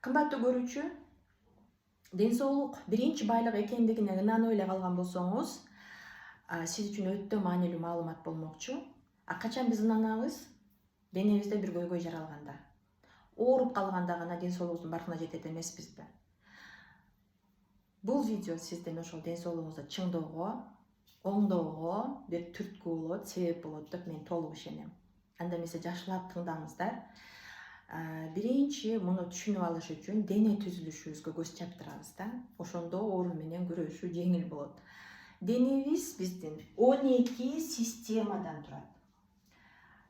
Кымбаттуу көрүүчү, ден соолук биринчи байлык экендигине ынанып эле калган болсоңуз, сиз үчүн өтө маанилүү маалымат болмокчу. Качан биз ынанабыз? Денебизде бир көйгөй жаралганда, ооруп калганда гана ден соолугубуздун баркына жетет эмеспизби? Бул видео сиздин ошол ден соолугуңузду чыңдоого, оңдоого бир түрткү болот, себеп болот деп мен толук ишенем. Анда эмесе жакшылап тыңдаңыздар. Биринчи муну түшүнүп алыш үчүн дене түзүлүшүбүзгө көз чаптырабыз да. Ошондо оору менен күрөшүү жеңил болот. Денебиз биздин 12 системадан турат.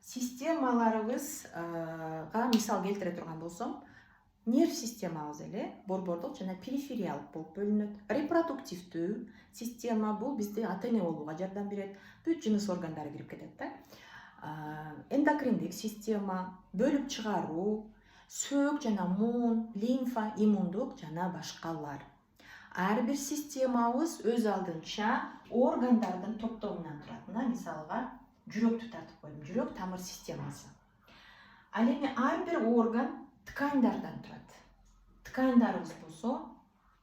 Системаларыбызга мисал келтире турган болсом, нерв системабыз эле борбордук жана перифериалдык болуп бөлүнөт. Репродуктивдүү система бул бизди ата эне болууга жардам берет. Бүт жыныс органдары кирип кетет да. Эндокриндик система, бөлүп чыгаруу, сөөк жана муун, лимфа, иммундук жана башкалар. Ар бир системабыз өз алдынча органдардын топтомунан турат. Мына мисалга жүрөктү тартып койдум. Жүрөк тамыр системасы. Ал эми ар бир орган тканьдардан турат. Тканьдарыбыз болсо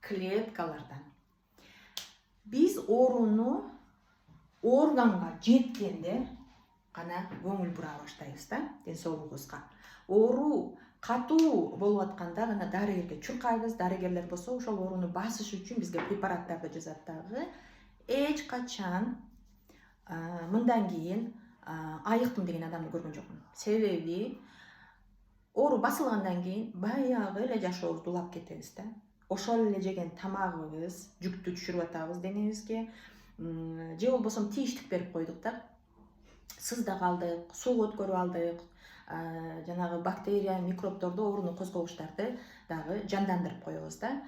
клеткалардан. Биз ооруну органга жеткенде гана көңүл бура баштайбыз да, ден соолугубузга. Оору катуу болуп атканда гана дарыгерге чуркайбыз. Дарыгерлер болсо ошол ооруну басыш үчүн бизге препараттарды жазат дагы. Эч качан мындан кийин айыктым деген адамды көргөн жокмун. Себеби оору басылгандан кийин баягы эле жашообузду улап кетебиз да. Ошол эле жеген тамагыбыз жүктү түшүрүп атабыз денебизге. Же болбосо тийиштик берип койдук да. Сыздап алдык, сууга өткөрүп алдык. Жанагы бактерия, микробдорду, ооруну козгогучтарды дагы жандандырып коебуз да.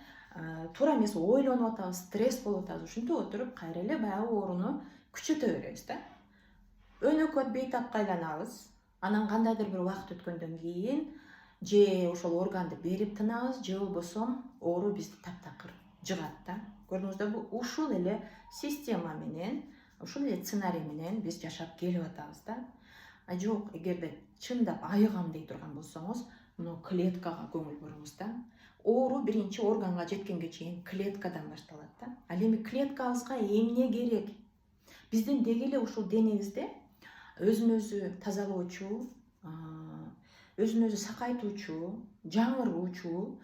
Туура эмес ойлонуп атабыз, стресс болуп атабыз. Ушинтип отуруп кайра эле баягы ооруну күчөтө беребиз да. Өнөкөт бейтапка айланабыз. Анан кандайдыр бир убакыт өткөндөн кийин же ошол органды берип тынабыз, же болбосо оору бизди таптакыр жыгат да. Көрдүңүздөрбү? Ушул эле система менен, ушул эле сценарий менен биз жашап келип атабыз да. Жок, эгерде чындап айыгам дей турган болсоңуз, мына клеткага көңүл буруңуз да. Оору биринчи органга жеткенге чейин клеткадан башталат да. Ал эми клеткабызга эмне керек? Биздин деги эле ушул денебизде өзүн өзү тазалоочу, өзүн өзү сакайтуучу, жаңыруучу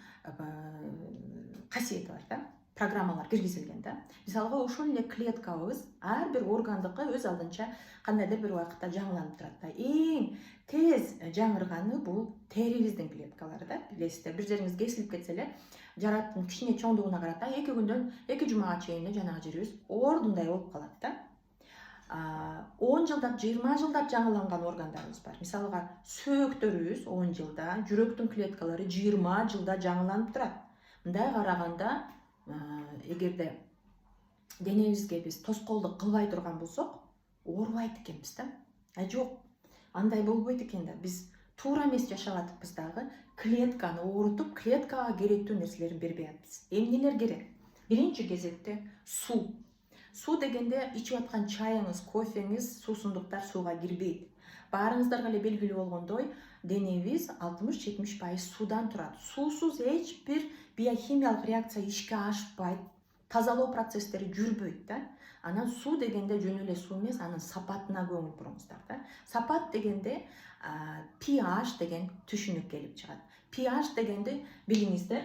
касиети бар да. Программалар киргизилген да. Мисалга ошол эле клеткабыз ар бир органдыкы өз алдынча кандайдыр бир убакытта жаңыланып турат да. Эң тез жаңырганы бул терибиздин клеткалары да. Билесиздер, бир жериңиз кесилип кетсе эле, жараттын кичине чоңдугуна карата 2 күндөн 2 жумага чейин жанагы жерибиз ордундай болуп калат да. 10 жылдап, 20 жылдап жаңыланган органдарыбыз бар. Мисалга сөөктөрүбүз 10 жылда, жүрөктүн клеткалары 20 жылда жаңыланып турат. Мындай караганда, эгерде денебизге биз тоскоолдук кылбай турган болсок, оорубайт экенбиз да. Жок, андай болбойт экен да. Биз туура эмес жашап атыппыз дагы, клетканы оорутуп, клеткага керектүү нерселерин бербей атпыз. Эмнелер керек? Биринчи кезекте суу. Суу дегенде ичип аткан чайыңыз, кофеңиз, суусундуктар сууга кирбейт. Баарыңыздарга эле белгилүү болгондой, денебиз 60-70% суудан турат. Суусуз эч бир биохимиялык реакция ишке ашпайт, тазалоо процесстери жүрбөйт да. Анан суу дегенде жөн эле суу эмес, анын сапатына көңүл буруңуздар да. Сапат дегенде pH деген түшүнүк келип чыгат. pH дегенде билиңиздер,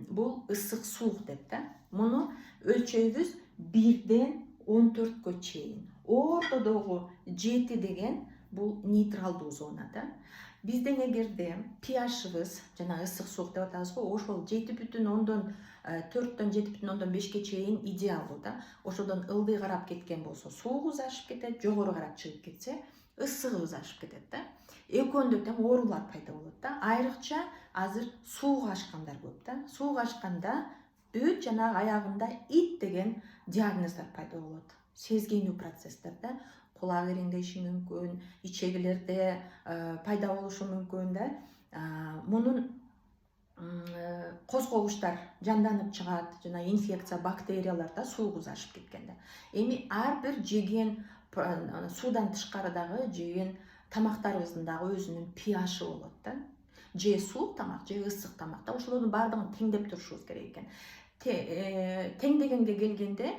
бул ысык суук деп да. Муну өлчөйбүз 1ден 14кө чейин. Ортодогу 7 деген бул нейтралдуу зона да. Биздин эгерде pH'ыбыз, жана ысык суук деп атабыз го, ошол 7,4дөн 7,5ке чейин идеалдуу да. Ошодон ылдый карап кеткен болсо суугубуз ашып кетет, жогору карап чыгып кетсе ысыгыбыз ашып кетет да. Экөөндө тең оорулар пайда болот да. Айрыкча азыр сууга ашкандар көп да. Сууга ашканда бүт жанагы аягында ит деген диагноздар пайда болот. Сезгенүү процесстер да. Кулак ириңдеши мүмкүн, ичегилерде пайда болушу мүмкүн да. Мунун козгогучтар жанданып чыгат, жана инфекция, бактериялар да суугубуз ашып кеткенде. Эми ар бир жеген суудан тышкары дагы жеген тамактарыбыздын дагы өзүнүн pH'ы болот да. Же суук тамак, же ысык тамакта ошолордун баардыгын теңдеп турушубуз керек экен. Тең дегенге келгенде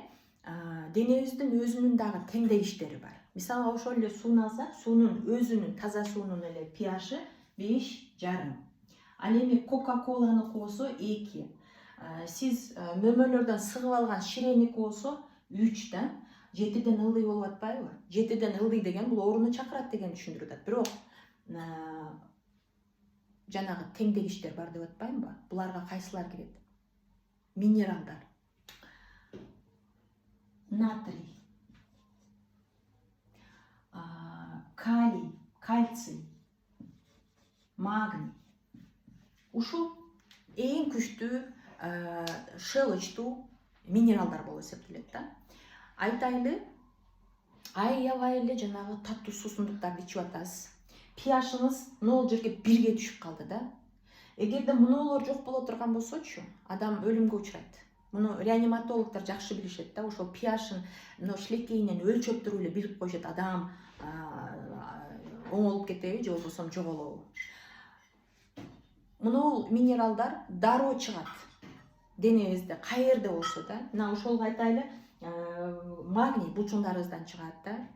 денебиздин өзүнүн дагы теңдегичтери бар. Мисалы ошол эле сууну алсак, суунун өзүнүн таза суунун эле pH-ы 5,5. Ал эми Coca-Cola'nыкы болсо 2. Сиз мөмөлөрдөн сыгып алган ширеники болсо 3 да. 7ден ылдый болуп атпайбы? 7ден ылдый деген бул ооруну чакырат деген түшүндүрүп атат. Бирок жанагы теңдегичтер бар деп атпаймынбы? Буларга кайсылар кирет? Минералдар. Натрий, калий, кальций, магний. Ушул эң күчтүү шелочтуу минералдар болуп эсептелет да. Айтайлы, аябай эле жанагы таттуу суусундуктарды ичип атасыз. pH-ыңыз нол жерге 1ге түшүп калды да. Эгерде мунулар жок боло турган болсочу, адам өлүмгө учурайт. Муну реаниматологдор жакшы билишет да, ошол pH-ын шилекейинен өлчөп туруп эле билип коюшат, адам оңолуп кетеби же болбосо жоголобу. Мунул минералдар дароо чыгат денебизде, каерде болсо да. Мына ошолго айтайлы, магний булчуңдарыбыздан чыгат да.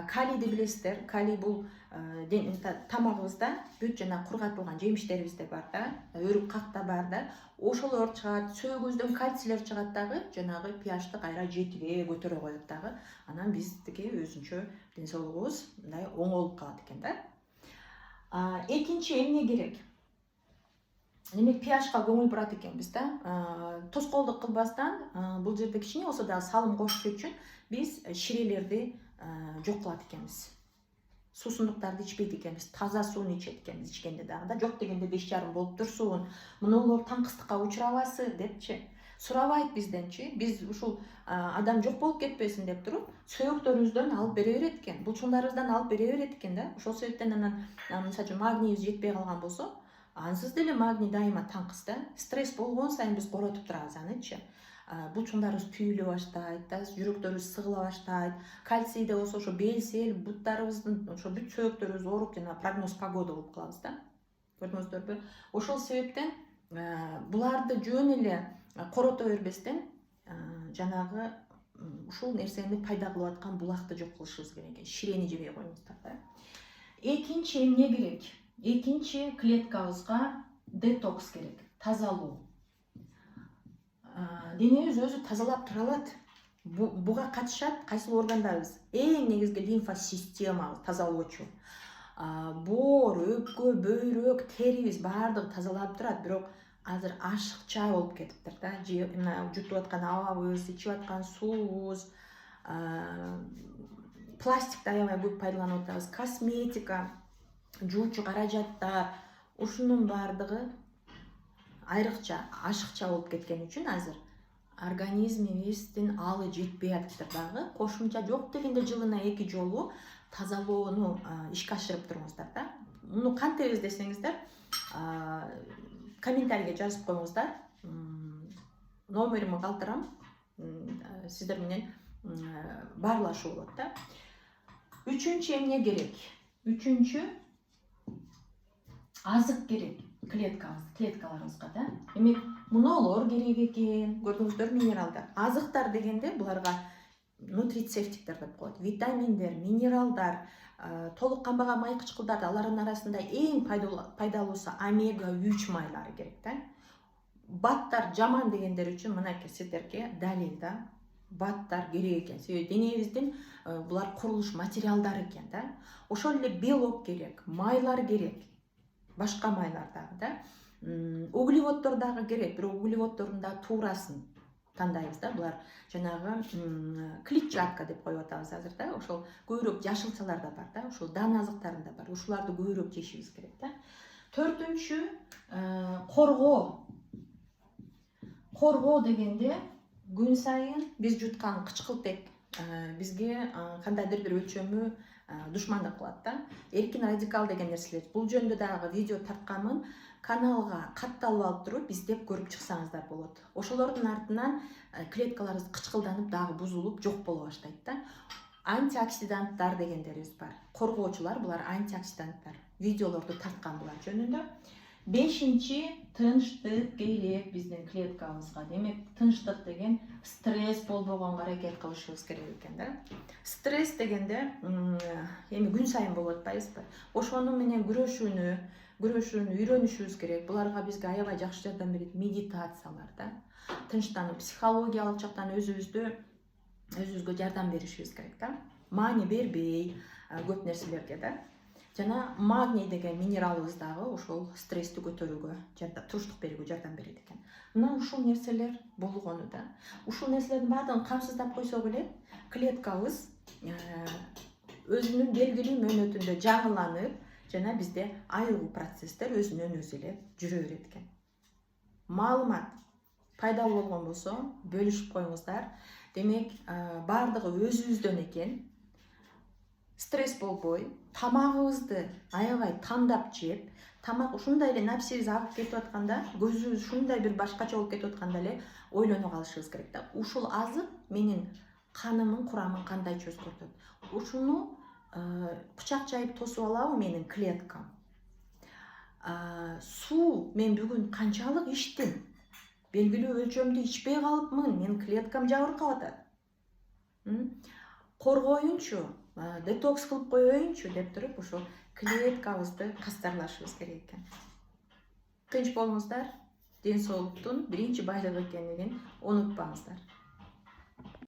Калийди билесиздер. Калий бул тамагыбызда бүт жана кургатылган жемиштерибизде бар да, өрүк какта бар да. Ошолор чыгат, сөөгүздөн кальцийлер чыгат дагы, жанагы pH-ты кайра 7ге көтөрө коет дагы. Анан биздики өзүнчө ден соолугубуз мындай оңолуп калат экен да. Экинчи эмне керек? Демек pH-ка көңүл бурат экенбиз да. Тоскоолдук кылбастан, бул жерде кичине болсо дагы салым кошуш үчүн биз ширелерди жок кылат экенбиз. Суусундуктарды ичпейт экенбиз, таза сууну ичет экенбиз ичкенде дагы да. Жок дегенде 5,5 болуп турсун, мунулар таңкыстыкка учурабасы депчи сурабайт бизденчи. Биз ушул адам жок болуп кетпесин деп туруп, сөөгүктөрүбүздөн алып бере берет экен, булчуңдарыбыздан алып бере берет экен да. Ошол себептен анан мисалы үчүн магнийибиз жетпей калган болсо, ансыз деле магний дайыма таңкыс да. Стресс болгон сайын биз коротуп турабыз анычы. Булчуңдарыбыз түйүлө баштайт да, жүрөктөрүбүз сыгыла баштайт. Кальцийде болсо ошо белсел, буттарыбыздын ошо бүт сөөгүктөрүбүз ооруп, жана прогноз погода болуп калабыз да. Көрдүңүздөрбү? Ошол себептен буларды жөн эле корото бербестен, жанагы ушул нерсени пайда кылып аткан булакты жок кылышыбыз керек экен. Ширени жебей коюңуздар да. Экинчи эмне керек? Экинчи клеткабызга детокс керек, тазалоо. Денебиз өзү тазалап тура алат. Буга катышат кайсыл органдарыбыз? Эң негизги лимфа системабыз тазалоочу. Боор, өпкө, бөйрөк, терибиз баардыгы тазалап турат, бирок азыр ашыкча болуп кетиптир да. Мына жутуп аткан абабыз, ичип аткан суубуз, пластикти аябай көп пайдаланып атабыз, косметика, жуучу каражаттар, ушунун баардыгы айрыкча ашыкча болуп кеткен үчүн азыр организмибиздин алы жетпей атыптыр дагы. Кошумча жок дегенде жылына 2 жолу тазалоону ишке ашырып туруңуздар да. Муну кантебиз десеңиздер, комментарийге жазып коюңуздар. Номеримди калтырам. Сиздер менен баарлашуу болот да. Үчүнчү эмне керек? Үчүнчү азык керек клеткаларыбызга да. Демек, мунолор керек экен. Көрдүңүздөр, минералдар. Азыктар дегенде буларга нутрицептиктер деп коет. Витаминдер, минералдар, толук канбаган май кычкылдар, алардын арасында эң пайдалуусу омега 3 майлары керек да. Баттар жаман дегендер үчүн мынакей сиздерге далил да. Баттар керек экен. Себеби денебиздин булар курулуш материалдары экен да. Ошол эле белок керек, майлар керек. Башка майлар дагы да. Углеводдор дагы керек, бирок углеводдордун да туурасын тандайбыз да. Булар жанагы клетчатка деп коюп атабыз азыр да. Ошол көбүрөөк жашылчаларда бар да, ошол дан азыктарында бар. Ушуларды көбүрөөк жешибиз керек да. Төртүнчү, коргоо. Коргоо дегенде күн сайын биз жуткан кычкылтек бизге кандайдыр бир өлчөмү душмандык кылат да. Эркин радикал деген нерселер. Бул жөнүндө дагы видео тартканмын. Каналга катталып алып туруп издеп көрүп чыксаңыздар болот. Ошолордун артынан клеткаларыбыз кычкылданып дагы бузулуп жок боло баштайт да. Антиоксиданттар дегендерибиз бар. Коргоочулар, булар антиоксиданттар. Видеолорду тарткан булар жөнүндө. Бешинчи, тынчтык керек биздин клеткабызга. Демек, тынчтык деген стресс болбогонго аракет кылышыбыз керек экен да. Стресс дегенде эми күн сайын болуп атпайбызбы? Ошону менен күрөшүүнү үйрөнүшүбүз керек. Буларга бизге аябай жакшы жардам берет медитациялар да. Тынчтануу, психологиялык жактан өзүбүзгө жардам беришибиз керек да. Маани бербей көп нерселерге да. Жана магний деген минералыбыз дагы ошол стрессти көтөрүүгө, туруштук берүүгө жардам берет экен. Мына ушул нерселер болгону да. Ушул нерселердин баардыгын камсыздап койсок эле, клеткабыз өзүнүн белгилүү мөөнөтүндө жаңыланып, жана бизде айыгуу процесстер өзүнөн өзү эле жүрө берет экен. Маалымат пайдалуу болгон болсо, бөлүшүп коюңуздар. Демек, баардыгы өзүбүздөн экен. Стресс болбой, тамагыбызды аябай тандап жеп, тамак ушундай эле напсибиз агып кетип атканда, көзүбүз ушундай бир башкача болуп кетип атканда эле ойлоно калышыбыз керек да. Ушул азык менин канымдын курамын кандай өзгөртөт? Ушуну кучак жайып тосуп алабы менин клеткам? Суу мен бүгүн канчалык ичтим? Белгилүү өлчөмдө ичпей калыпмын, менин клеткам жабыркап атат. Коргоюнчу, детокс кылып коеюнчу деп туруп, ошо клеткабызды кастарлашыбыз керек экен. Тынч болуңуздар, ден соолуктун биринчи байлыгы экенин унутпаңыздар.